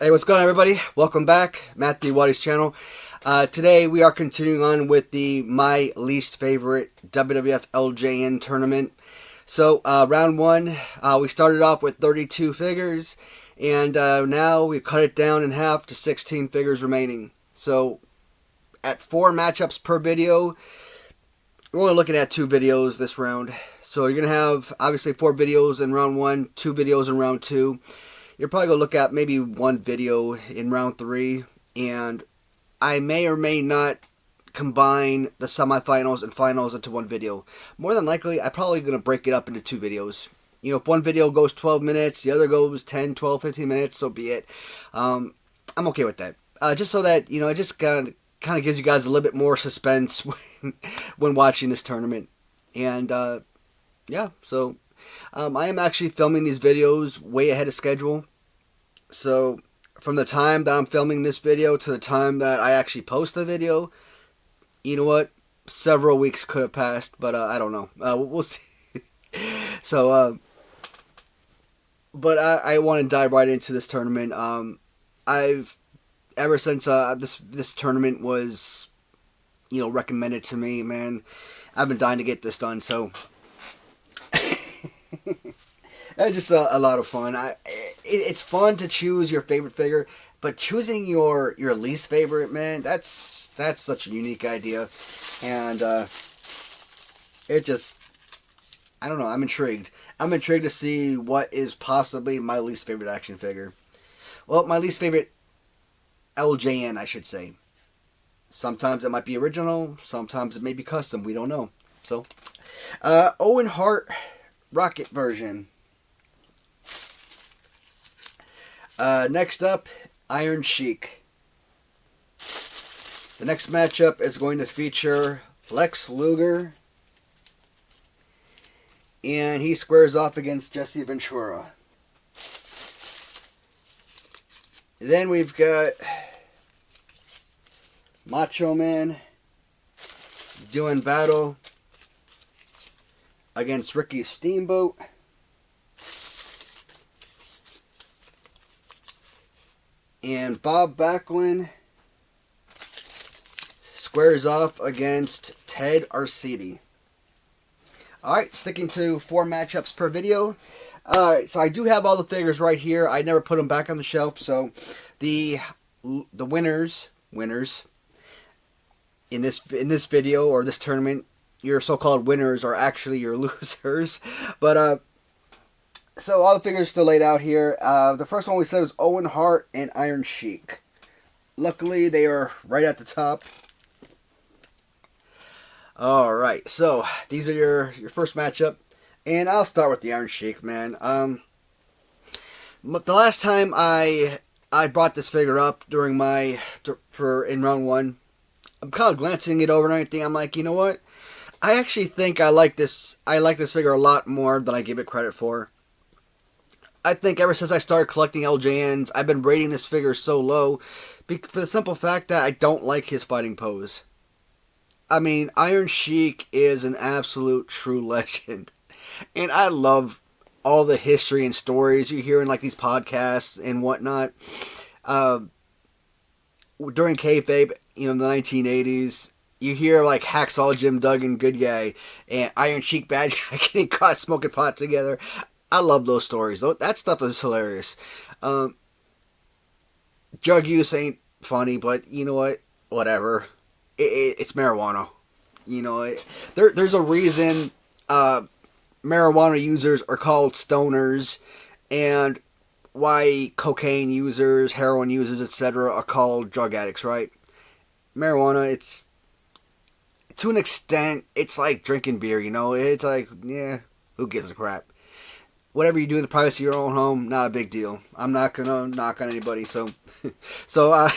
Hey, what's going on, everybody? Welcome back, Matthew Watty's channel. Today we are continuing on with the my least favorite WWF LJN tournament. So round one, we started off with 32 figures, and now we've cut it down in half to 16 figures remaining. So at 4 matchups per video, we're only looking at 2 videos this round. So you're gonna have obviously 4 videos in round one, 2 videos in round two. You're probably going to look at maybe 1 video in round 3, and I may or may not combine the semifinals and finals into 1 video. More than likely, I'm probably going to break it up into 2 videos. You know, if one video goes 12 minutes, the other goes 10, 12, 15 minutes, so be it. I'm okay with that. Just so that, you know, it just kind of gives you guys a little bit more suspense when watching this tournament. And, yeah, so I am actually filming these videos way ahead of schedule. So from the time that I'm filming this video to the time that I actually post the video, you know what? Several weeks could have passed, but I don't know. We'll see. So, but I want to dive right into this tournament. Ever since this tournament was, you know, recommended to me, man, I've been dying to get this done. So. It's just a lot of fun. It's fun to choose your favorite figure, but choosing your least favorite, man, that's such a unique idea, and it just, I don't know. I'm intrigued. I'm intrigued to see what is possibly my least favorite action figure. Well, my least favorite LJN, I should say. Sometimes it might be original. Sometimes it may be custom. We don't know. So, Owen Hart Rocket version. Next up, Iron Sheik. The next matchup is going to feature Lex Luger, and he squares off against Jesse Ventura. Then we've got Macho Man doing battle against Ricky Steamboat. And Bob Backlund squares off against Ted Arcidi. Alright, sticking to 4 matchups per video. Alright, so I do have all the figures right here. I never put them back on the shelf. So the winners in this video or this tournament, your so-called winners are actually your losers. But so all the figures still laid out here. The first one we said was Owen Hart and Iron Sheik. Luckily, they are right at the top. Alright, so these are your first matchup. And I'll start with the Iron Sheik, man. The last time I brought this figure up during in round 1, I'm kind of glancing it over and everything. I'm like, you know what? I actually think I like this figure a lot more than I give it credit for. I think ever since I started collecting LJNs, I've been rating this figure so low for the simple fact that I don't like his fighting pose. I mean, Iron Sheik is an absolute true legend. And I love all the history and stories you hear in like these podcasts and whatnot. During kayfabe, you know, in the 1980s, you hear like Hacksaw Jim Duggan, good guy, and Iron Sheik, bad guy, getting caught smoking pot together. I love those stories. That stuff is hilarious. Drug use ain't funny, but you know what? Whatever. It's marijuana. You know, there's a reason marijuana users are called stoners, and why cocaine users, heroin users, etc. are called drug addicts, right? Marijuana, it's to an extent, it's like drinking beer, you know? It's like, yeah, who gives a crap? Whatever you do in the privacy of your own home, not a big deal. I'm not gonna knock on anybody. So I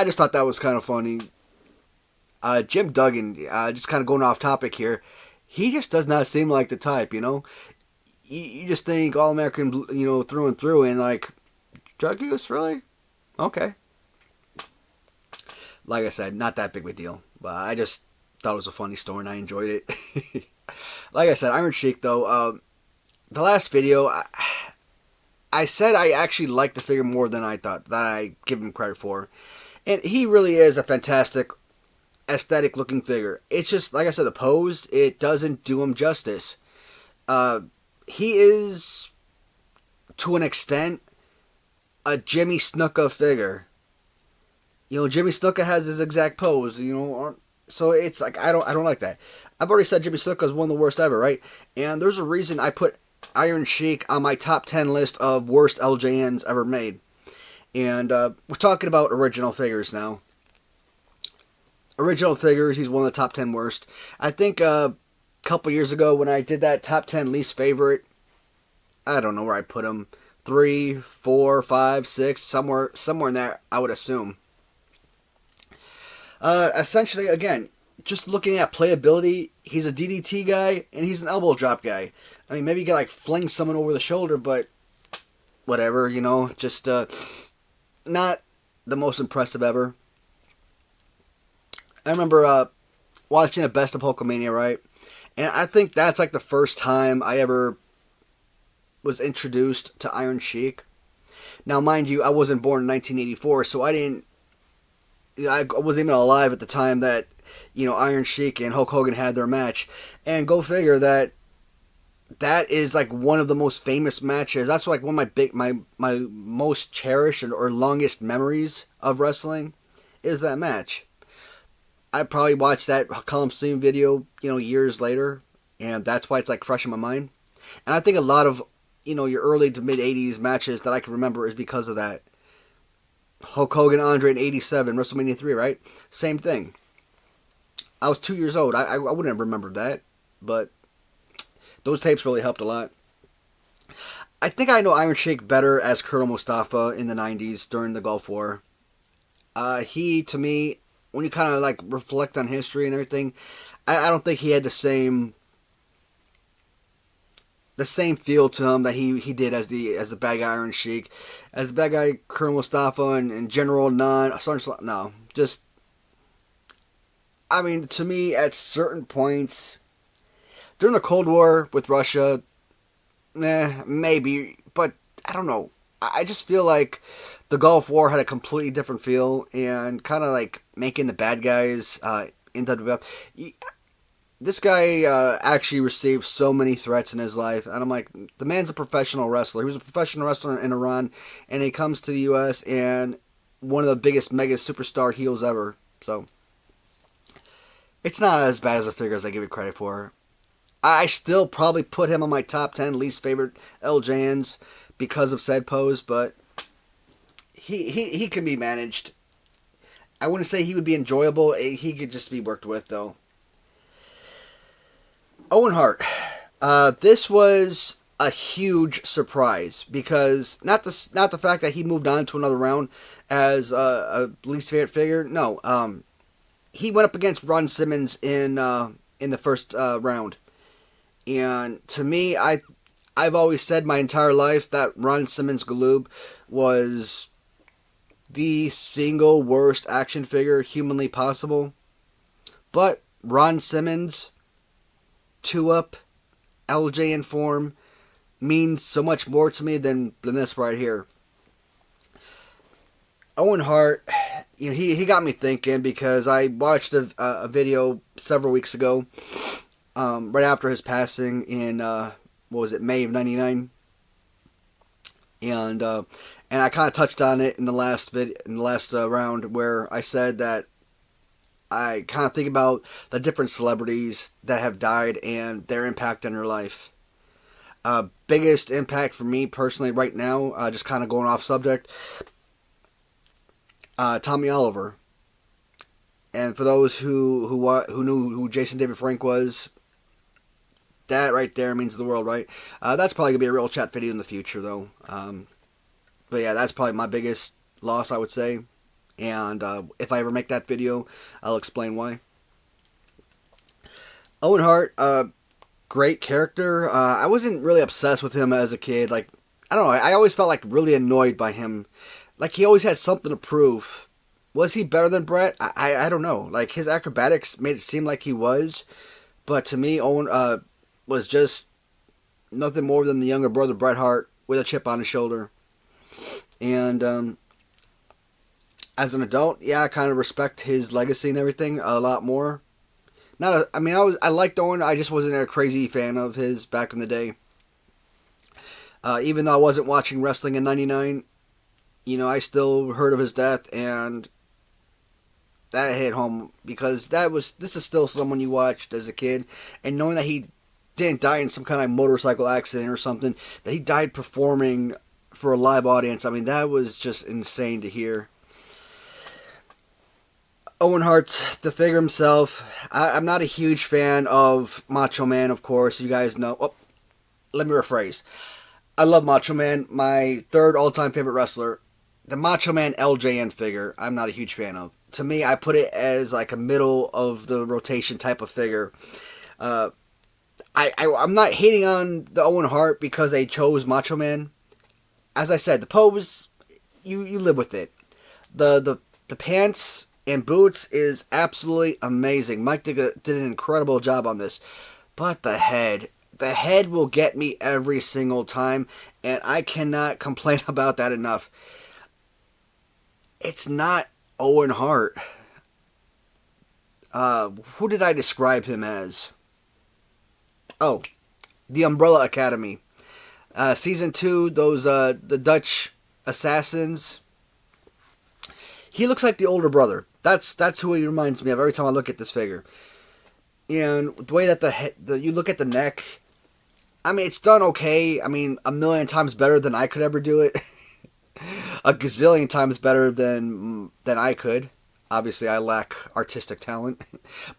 just thought that was kind of funny. Jim Duggan, just kind of going off topic here. He just does not seem like the type, you know. You just think all American, you know, through and through, and like drug use, really? Okay. Like I said, not that big of a deal, but I just thought it was a funny story and I enjoyed it. Like I said, Iron Sheik though. The last video, I said I actually like the figure more than I thought, that I give him credit for. And he really is a fantastic, aesthetic looking figure. It's just, like I said, the pose, it doesn't do him justice. He is, to an extent, a Jimmy Snuka figure. You know, Jimmy Snuka has his exact pose, you know, so it's like, I don't like that. I've already said Jimmy Snuka is one of the worst ever, right? And there's a reason I put Iron Sheik on my top 10 list of worst LJNs ever made. And we're talking about original figures now. Original figures, he's one of the top 10 worst. I think a couple years ago when I did that top 10 least favorite, I don't know where I put him. 3, 4, 5, 6, somewhere in there, I would assume. Essentially, again, just looking at playability, he's a DDT guy and he's an elbow drop guy. I mean, maybe you can like fling someone over the shoulder, but whatever, you know, just not the most impressive ever. I remember watching the Best of Hulkamania, right? And I think that's like the first time I ever was introduced to Iron Sheik. Now, mind you, I wasn't born in 1984, so I wasn't even alive at the time that, you know, Iron Sheik and Hulk Hogan had their match. And go figure that is like one of the most famous matches. That's like one of my most cherished or longest memories of wrestling is that match. I probably watched that Coliseum video, you know, years later, and that's why it's like fresh in my mind. And I think a lot of, you know, your early to mid 80s matches that I can remember is because of that. Hulk Hogan, Andre in 87, WrestleMania 3, right? Same thing. I was 2 years old. I wouldn't have remembered that, but those tapes really helped a lot. I think I know Iron Sheik better as Colonel Mustafa in the 90s during the Gulf War. He, to me, when you kind of like reflect on history and everything, I don't think he had the same feel to him that he did as the bad guy Iron Sheik, as the bad guy Colonel Mustafa and General no, just, I mean, to me, at certain points during the Cold War with Russia, maybe, but I don't know. I just feel like the Gulf War had a completely different feel, and kind of like making the bad guys in WWF. This guy actually received so many threats in his life, and I'm like, the man's a professional wrestler. He was a professional wrestler in Iran, and he comes to the U.S. and one of the biggest mega superstar heels ever. So it's not as bad as a figure as I give it credit for. I still probably put him on my top 10 least favorite LJNs because of said pose, but he can be managed. I wouldn't say he would be enjoyable. He could just be worked with, though. Owen Hart. This was a huge surprise because not the fact that he moved on to another round as a least favorite figure. No, he went up against Ron Simmons in the first round, and to me, I've always said my entire life that Ron Simmons Galoob was the single worst action figure humanly possible. But Ron Simmons, 2-up, LJN form, means so much more to me than this right here. Owen Hart, you know, he got me thinking because I watched a video several weeks ago, right after his passing in, May of '99, and I kind of touched on it in the last round where I said that I kind of think about the different celebrities that have died and their impact on your life. Biggest impact for me personally right now, just kind of going off subject, Tommy Oliver. And for those who knew who Jason David Frank was, that right there means the world, right? That's probably going to be a real chat video in the future, though. But yeah, that's probably my biggest loss, I would say. And if I ever make that video, I'll explain why. Owen Hart, great character. I wasn't really obsessed with him as a kid. Like, I don't know, I always felt like really annoyed by him. Like, he always had something to prove. Was he better than Bret? I don't know. Like, his acrobatics made it seem like he was. But to me, Owen was just nothing more than the younger brother Bret Hart with a chip on his shoulder. And as an adult, yeah, I kind of respect his legacy and everything a lot more. I liked Owen. I just wasn't a crazy fan of his back in the day. Even though I wasn't watching wrestling in '99, I still heard of his death, and that hit home because this is still someone you watched as a kid, and knowing that he didn't die in some kind of motorcycle accident or something, that he died performing for a live audience. I mean, that was just insane to hear. Owen Hart, the figure himself, I'm not a huge fan of Macho Man, of course. You guys know. Oh, let me rephrase. I love Macho Man, my third all-time favorite wrestler. The Macho Man LJN figure, I'm not a huge fan of. To me, I put it as like a middle of the rotation type of figure. I'm not hating on the Owen Hart because they chose Macho Man. As I said, the pose, you live with it. The pants and boots is absolutely amazing. Mike did an incredible job on this. But the head will get me every single time, and I cannot complain about that enough. It's not Owen Hart. Who did I describe him as? Oh, the Umbrella Academy. Season 2, those the Dutch assassins. He looks like the older brother. That's who he reminds me of every time I look at this figure. And the way that you look at the neck, I mean, it's done okay. I mean, a million times better than I could ever do it. A gazillion times better than I could. Obviously, I lack artistic talent.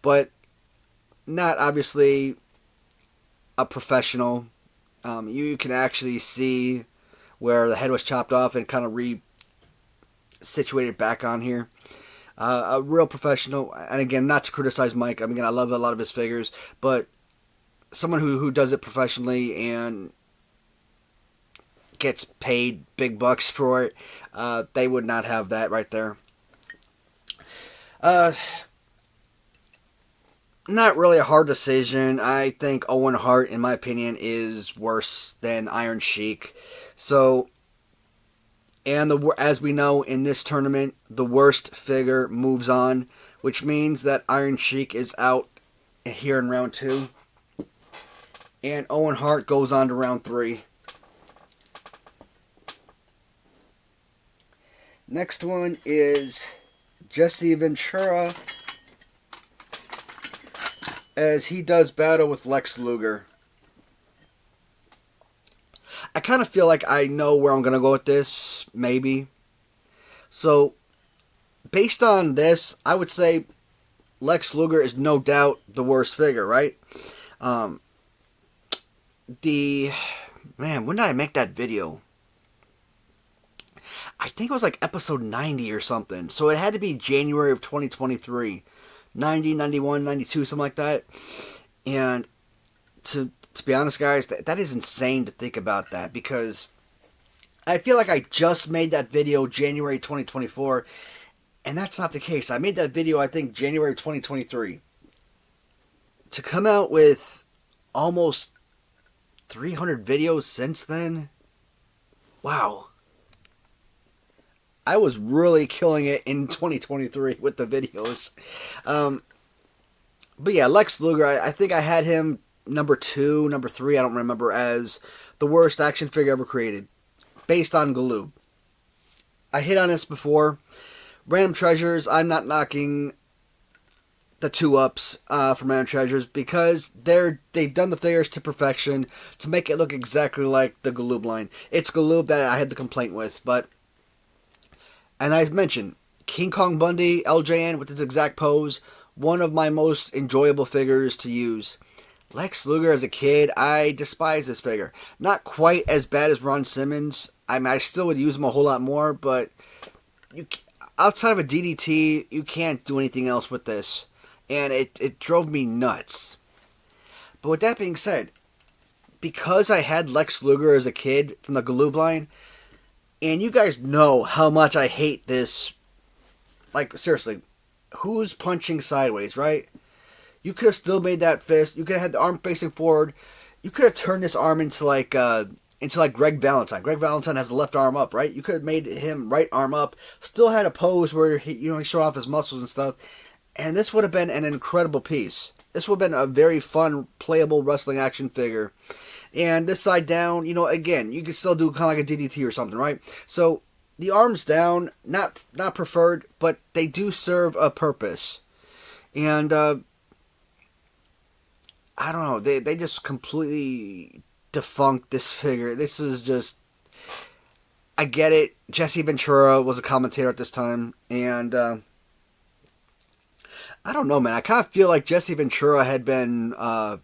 But not obviously a professional. You can actually see where the head was chopped off and kind of situated back on here. A real professional, and again, not to criticize Mike. I mean, I love a lot of his figures, but someone who does it professionally and gets paid big bucks for it, they would not have that right there. Not really a hard decision. I think Owen Hart, in my opinion, is worse than Iron Sheik. So, and as we know in this tournament, the worst figure moves on, which means that Iron Sheik is out here in round 2. And Owen Hart goes on to round 3. Next one is Jesse Ventura, as he does battle with Lex Luger. I kind of feel like I know where I'm going to go with this, maybe. So, based on this, I would say Lex Luger is no doubt the worst figure, right? Man, when did I make that video? I think it was like episode 90 or something. So it had to be January of 2023. 90, 91, 92, something like that. And to be honest, guys, that is insane to think about that, because I feel like I just made that video January 2024, and that's not the case. I made that video, I think, January 2023. To come out with almost 300 videos since then? Wow. I was really killing it in 2023 with the videos. But yeah, Lex Luger, I think I had him number 2, number 3, I don't remember, as the worst action figure ever created, based on Galoob. I hit on this before. Random Treasures, I'm not knocking the 2-ups from Random Treasures, because they've done the figures to perfection to make it look exactly like the Galoob line. It's Galoob that I had the complaint with, but... And I mentioned, King Kong Bundy, LJN, with his exact pose, one of my most enjoyable figures to use. Lex Luger, as a kid, I despise this figure. Not quite as bad as Ron Simmons. I mean, I still would use him a whole lot more, but outside of a DDT, you can't do anything else with this. And it drove me nuts. But with that being said, because I had Lex Luger as a kid from the Galoob line, and you guys know how much I hate this. Like, seriously, who's punching sideways, right? You could have still made that fist. You could have had the arm facing forward. You could have turned this arm into like into like Greg Valentine. Greg Valentine has the left arm up, right? You could have made him right arm up, still had a pose where he showed off his muscles and stuff, and this would have been an incredible piece. This would have been a very fun, playable wrestling action figure. And this side down, again, you could still do kind of like a DDT or something, right? So the arms down, not preferred, but they do serve a purpose. And I don't know, they just completely defunct this figure. This is just, I get it. Jesse Ventura was a commentator at this time, and I don't know, man. I kind of feel like Jesse Ventura had been out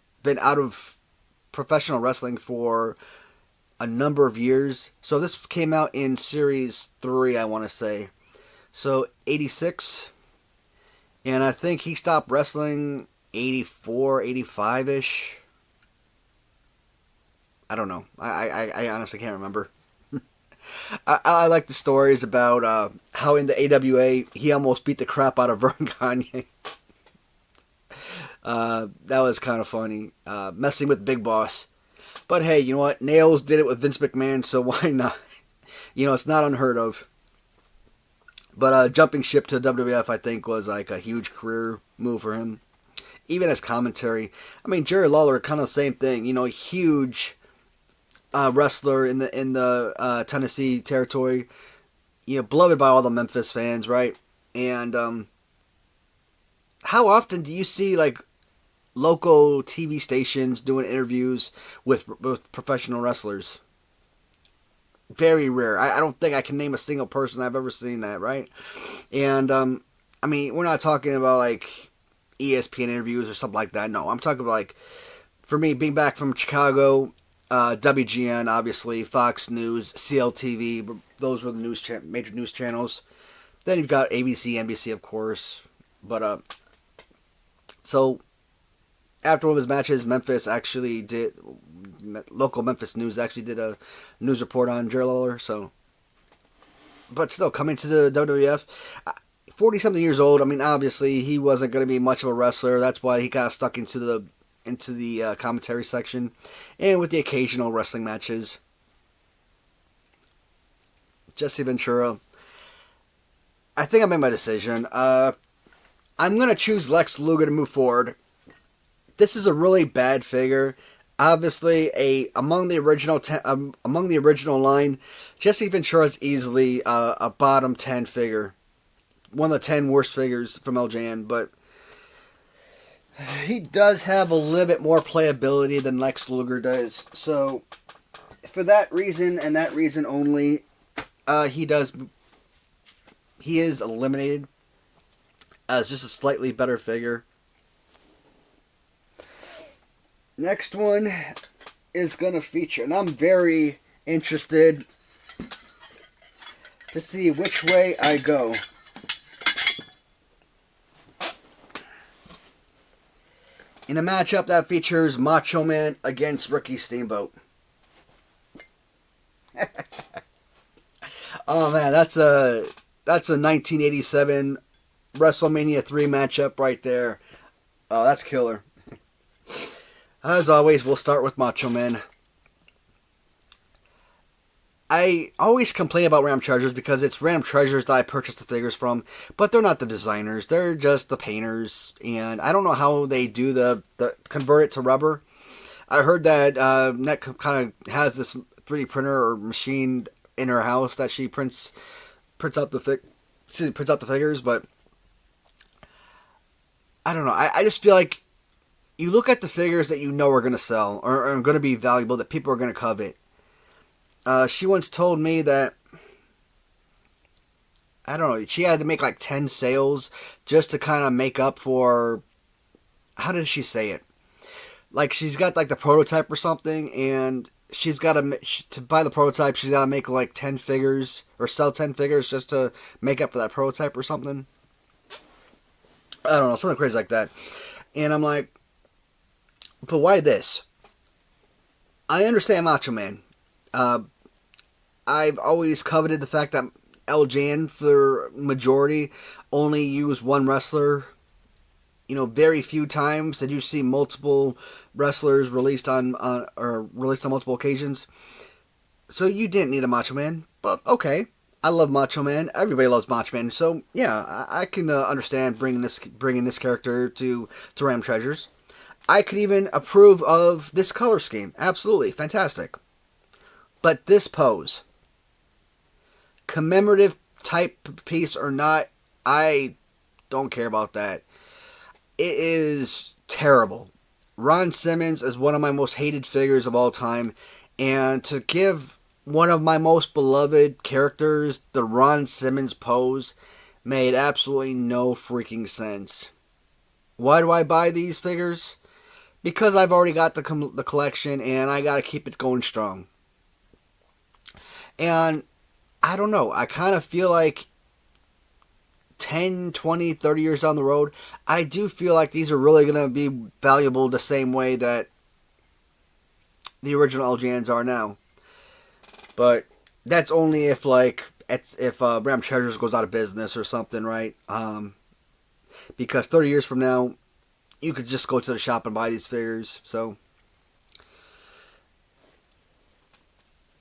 of professional wrestling for a number of years. So this came out in Series 3, I want to say. So 86. And I think he stopped wrestling 84, 85-ish. I don't know. I honestly can't remember. I like the stories about how in the AWA he almost beat the crap out of Vern Gagne. That was kind of funny. Messing with Big Boss. But hey, you know what? Nails did it with Vince McMahon, so why not? It's not unheard of. But jumping ship to WWF, I think, was like a huge career move for him. Even as commentary. I mean, Jerry Lawler, kind of the same thing. Huge wrestler in the Tennessee territory. Beloved by all the Memphis fans, right? And how often do you see like local TV stations doing interviews with professional wrestlers? Very rare. I don't think I can name a single person I've ever seen that, right? And I mean, we're not talking about like ESPN interviews or something like that. No, I'm talking about like, for me, being back from Chicago, WGN, obviously, Fox News, CLTV, those were the major news channels. Then you've got ABC, NBC, of course. But so after one of his matches, local Memphis News actually did a news report on Jerry Lawler. So, but still, coming to the WWF, 40-something years old. I mean, obviously, he wasn't going to be much of a wrestler. That's why he got stuck into the commentary section, and with the occasional wrestling matches. Jesse Ventura. I think I made my decision. I'm going to choose Lex Luger to move forward. This is a really bad figure. Obviously, among the original line, Jesse Ventura is easily a bottom 10 figure. One of the 10 worst figures from LJN, but he does have a little bit more playability than Lex Luger does. So, for that reason and that reason only, he is eliminated as just a slightly better figure. Next one is going to feature, and I'm very interested to see which way I go. In a matchup that features Macho Man against Ricky Steamboat. Oh man, that's a 1987 WrestleMania 3 matchup right there. Oh, that's killer. As always, we'll start with Macho Man. I always complain about Ram Treasures because it's Ram Treasures that I purchased the figures from, but they're not the designers. They're just the painters, and I don't know how they do the convert it to rubber. I heard that Net kind of has this 3D printer or machine in her house that she prints out the figures, but I don't know. I just feel like you look at the figures that you know are going to sell or are going to be valuable, that people are going to covet. She once told me that, I don't know, she had to make like 10 sales just to kind of make up for, how did she say it? Like she's got like the prototype or something, and she's got to buy the prototype, she's got to make like 10 figures or sell 10 figures just to make up for that prototype or something. I don't know, something crazy like that. And I'm like, but why this? I understand Macho Man. I've always coveted the fact that LJN, for majority, only use one wrestler. Very few times that you see multiple wrestlers released on multiple occasions. So you didn't need a Macho Man, but okay. I love Macho Man. Everybody loves Macho Man. So yeah, I can understand bringing this character to Random Treasures. I could even approve of this color scheme. Absolutely fantastic. But this pose, commemorative type piece or not, I don't care about that. It is terrible. Ron Simmons is one of my most hated figures of all time, and to give one of my most beloved characters the Ron Simmons pose made absolutely no freaking sense. Why do I buy these figures? Because I've already got the collection and I gotta keep it going strong. And I don't know, I kind of feel like 10, 20, 30 years down the road, I do feel like these are really going to be valuable the same way that the original LJNs are now. But that's only if Random Treasures goes out of business or something, right? Because 30 years from now, you could just go to the shop and buy these figures. So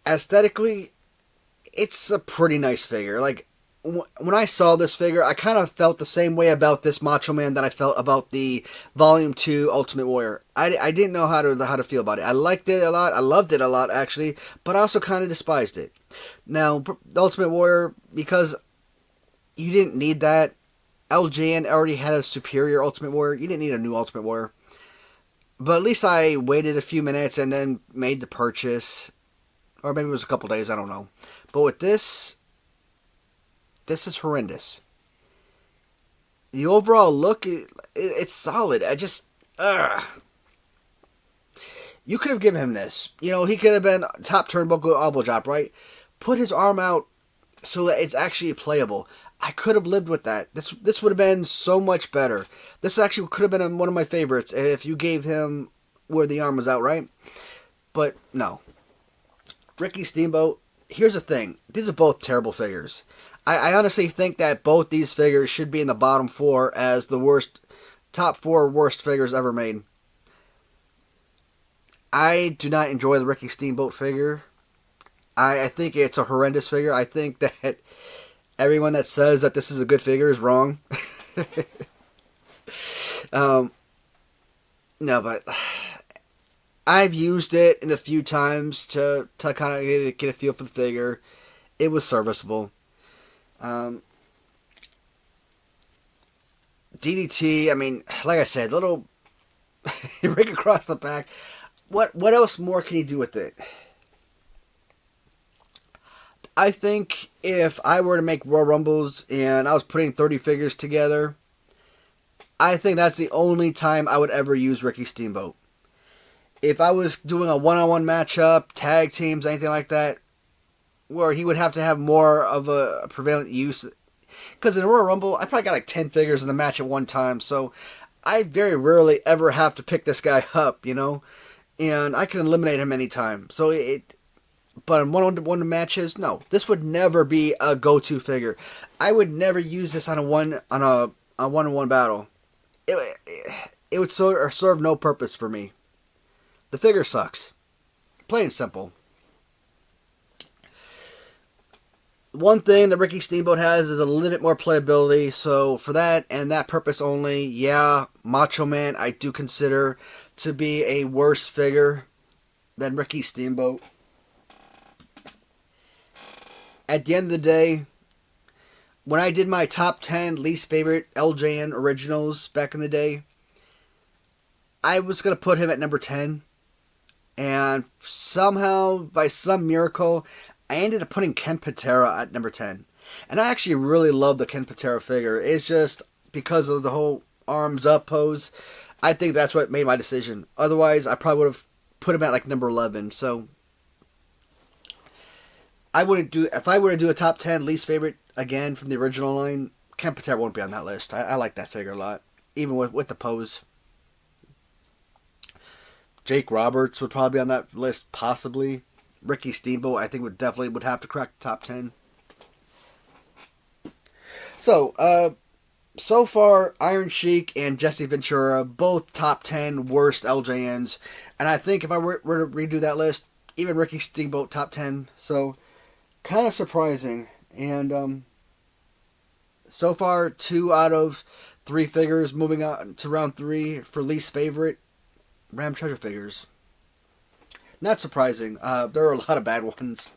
aesthetically, it's a pretty nice figure. Like, when I saw this figure, I kind of felt the same way about this Macho Man that I felt about the Volume 2 Ultimate Warrior. I didn't know how to feel about it. I liked it a lot. I loved it a lot, actually. But I also kind of despised it. Now, the Ultimate Warrior, because you didn't need that. LJN already had a superior Ultimate Warrior. You didn't need a new Ultimate Warrior. But at least I waited a few minutes and then made the purchase. Or maybe it was a couple days, I don't know. But with this is horrendous. The overall look, it's solid. You could have given him this. You know, he could have been top turnbuckle elbow drop, right? Put his arm out so that it's actually playable. I could have lived with that. This would have been so much better. This actually could have been one of my favorites if you gave him where the arm was out, right? But no. Ricky Steamboat, here's the thing. These are both terrible figures. I honestly think that both these figures should be in the bottom 4 as the top 4 worst figures ever made. I do not enjoy the Ricky Steamboat figure. I think it's a horrendous figure. I think that everyone that says that this is a good figure is wrong. No, but I've used it in a few times to kind of get a feel for the figure. It was serviceable. DDT, I mean, like I said, little ring across the back. What else more can you do with it? I think if I were to make Royal Rumbles and I was putting 30 figures together, I think that's the only time I would ever use Ricky Steamboat. If I was doing a one-on-one matchup, tag teams, anything like that, where he would have to have more of a prevalent use. Because in a Royal Rumble, I probably got like 10 figures in the match at one time. So I very rarely ever have to pick this guy up, you know. And I can eliminate him anytime. But in one-on-one matches, no. This would never be a go-to figure. I would never use this on a one-on-one battle. It would serve no purpose for me. The figure sucks. Plain and simple. One thing that Ricky Steamboat has is a little bit more playability. So for that and that purpose only, yeah, Macho Man I do consider to be a worse figure than Ricky Steamboat. At the end of the day, when I did my top 10 least favorite LJN originals back in the day, I was going to put him at number 10. And somehow, by some miracle, I ended up putting Ken Patera at number 10. And I actually really love the Ken Patera figure. It's just because of the whole arms up pose. I think that's what made my decision. Otherwise, I probably would have put him at like number 11. So if I were to do a top 10 least favorite again from the original line, Ken Patera won't be on that list. I like that figure a lot. Even with the pose. Jake Roberts would probably be on that list, possibly. Ricky Steamboat, I think, would have to crack the top 10. So far, Iron Sheik and Jesse Ventura, both top 10 worst LJNs. And I think if I were to redo that list, even Ricky Steamboat top 10. So kind of surprising. And so far, 2 out of 3 figures moving on to round 3 for least favorite Ram Treasure figures. Not surprising. There are a lot of bad ones.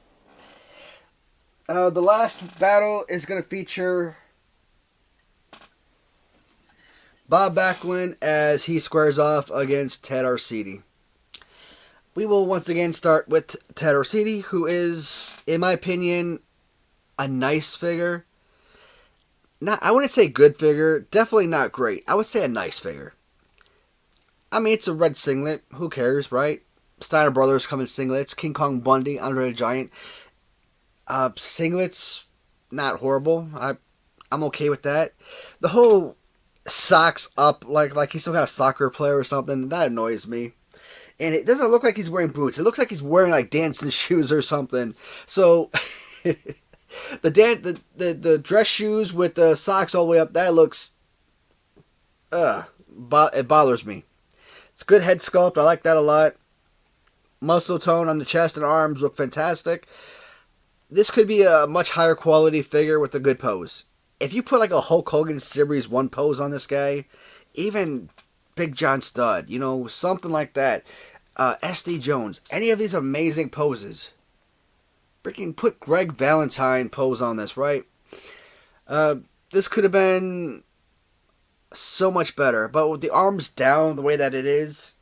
The last battle is going to feature Bob Backlund as he squares off against Ted Arcidi. We will once again start with Ted Arcidi, who is, in my opinion, a nice figure. I wouldn't say good figure. Definitely not great. I would say a nice figure. I mean, it's a red singlet. Who cares, right? Steiner Brothers come in singlets. King Kong Bundy, Andre the Giant. Singlets, not horrible. I'm okay with that. The whole socks up like he's some kind of soccer player or something, that annoys me. And it doesn't look like he's wearing boots. It looks like he's wearing like dancing shoes or something. So the dress shoes with the socks all the way up, that looks it bothers me. It's good head sculpt. I like that a lot. Muscle tone on the chest and arms look fantastic. This could be a much higher quality figure with a good pose. If you put like a Hulk Hogan Series 1 pose on this guy, even Big John Studd, something like that, SD Jones, any of these amazing poses. Freaking put Greg Valentine pose on this, right? This could have been so much better, but with the arms down the way that it is,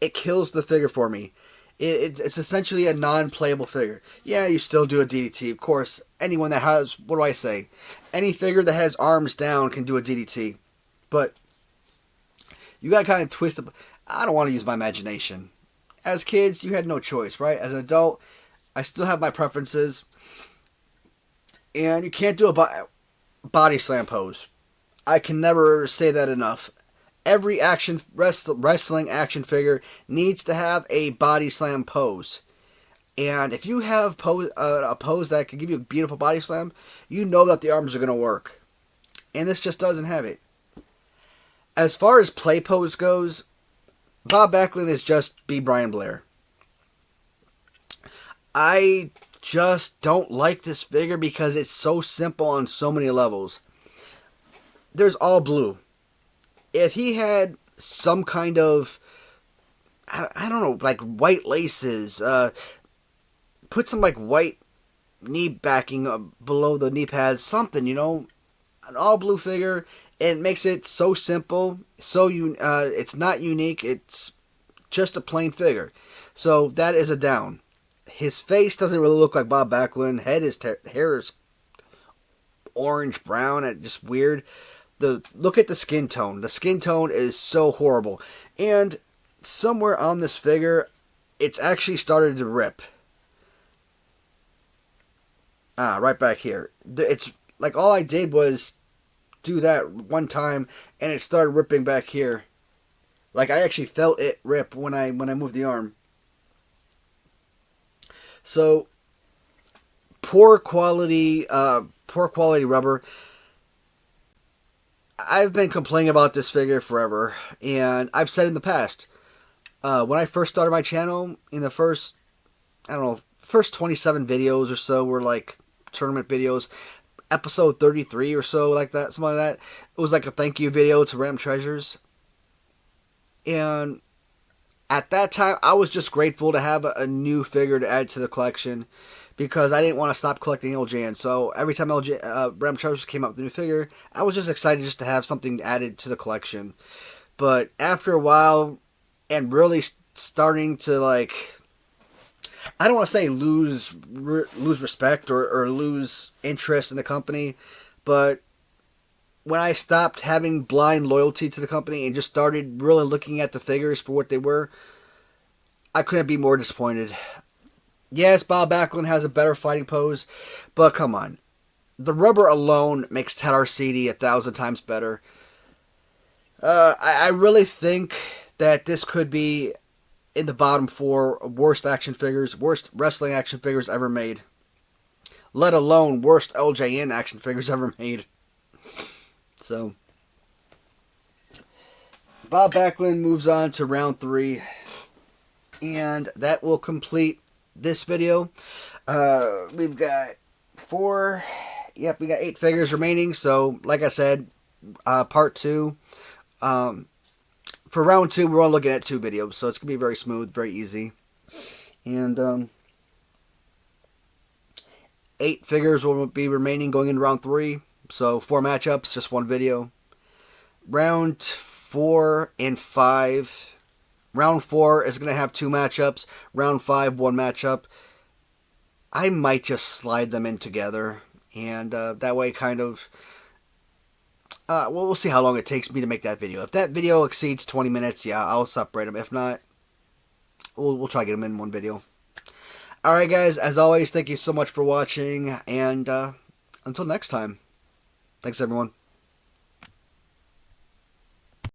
it kills the figure for me. It's essentially a non-playable figure. Yeah, you still do a DDT. Of course, anyone that has, what do I say? Any figure that has arms down can do a DDT. But you got to kind of twist it. I don't want to use my imagination. As kids, you had no choice, right? As an adult, I still have my preferences. And you can't do a body slam pose. I can never say that enough. Every wrestling action figure needs to have a body slam pose. And if you have a pose that can give you a beautiful body slam, you know that the arms are going to work. And this just doesn't have it. As far as play pose goes, Bob Backlund is just B. Brian Blair. I just don't like this figure because it's so simple on so many levels. There's all blue. If he had some kind of, I don't know, like white laces, put some like white knee backing below the knee pads, something, an all blue figure, it makes it so simple, it's not unique, it's just a plain figure. So that is a down. His face doesn't really look like Bob Backlund. Hair is orange, brown, and just weird. Look at the skin tone. The skin tone is so horrible. And somewhere on this figure, it's actually started to rip. Right back here. It's like all I did was do that one time, and it started ripping back here. Like I actually felt it rip when I moved the arm. So poor quality rubber. I've been complaining about this figure forever, and I've said in the past, when I first started my channel, in the first 27 videos or so were like tournament videos, episode 33 or so, like that, something like that, it was like a thank you video to Random Treasures, and at that time, I was just grateful to have a new figure to add to the collection, because I didn't want to stop collecting LJN. So every time Random Treasures came out with a new figure, I was just excited just to have something added to the collection. But after a while, and really starting to I don't want to say lose respect or lose interest in the company, but when I stopped having blind loyalty to the company and just started really looking at the figures for what they were, I couldn't be more disappointed. Yes, Bob Backlund has a better fighting pose, but come on. The rubber alone makes Ted Arcidi 1,000 times better. I really think that this could be in the bottom 4 worst wrestling action figures ever made. Let alone worst LJN action figures ever made. So, Bob Backlund moves on to round 3. And that will complete this video. We've got we got 8 figures remaining. So, like I said, part 2. For round 2, we're all looking at 2 videos, so it's going to be very smooth, very easy. And 8 figures will be remaining going into round 3. So 4 matchups, just 1 video. Round 4 and 5. Round 4 is going to have 2 matchups. Round 5, 1 matchup. I might just slide them in together. And that way kind of... well, we'll see how long it takes me to make that video. If that video exceeds 20 minutes, yeah, I'll separate them. If not, we'll try to get them in one video. Alright guys, as always, thank you so much for watching, and until next time, thanks everyone.